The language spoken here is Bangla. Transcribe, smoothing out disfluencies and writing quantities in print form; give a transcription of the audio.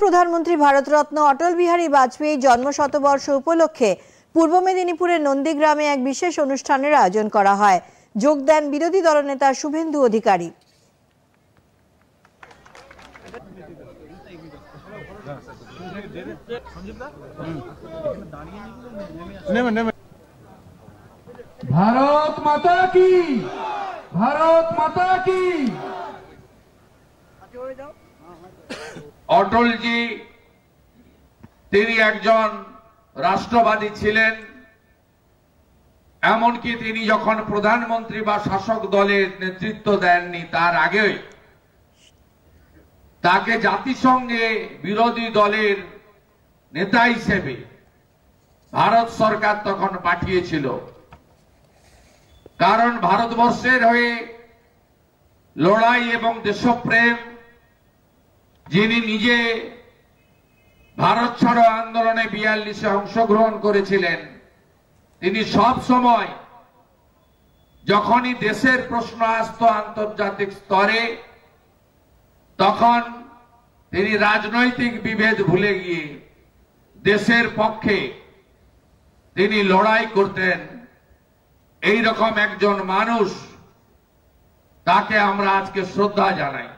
প্রধানমন্ত্রী ভারতরত্ন অটল বিহারী বাজপেয়ী জন্ম শতবর্ষ উপলক্ষে পূর্ব মেদিনীপুরের নন্দীগ্রামে এক বিশেষ অনুষ্ঠানের আয়োজন করা হয়। যোগ দেন বিরোধী দলনেতা শুভেন্দু অধিকারী। ভারত মাতা কি, ভারত মাতা কি। অটলজি তিনি একজন রাষ্ট্রবাদী ছিলেন, এমনকি তিনি যখন প্রধানমন্ত্রী বা শাসক দলের নেতৃত্ব দেননি তার আগে তাকে জাতিসংঘে বিরোধী দলের নেতা হিসেবে ভারত সরকার তখন পাঠিয়েছিল। কারণ ভারতবর্ষের হয়ে লড়াই এবং দেশপ্রেম, যিনি নিজে ভারত ছাড়ো আন্দোলনে 42-এ অংশগ্রহণ করেছিলেন, তিনি সব সময় যখনই দেশের প্রশ্ন আসত আন্তর্জাতিক স্তরে তখন তিনি রাজনৈতিক বিভেদ ভুলে গিয়ে দেশের পক্ষে তিনি লড়াই করতেন। এই রকম একজন মানুষ, তাকে আমরা আজকে শ্রদ্ধা জানাই।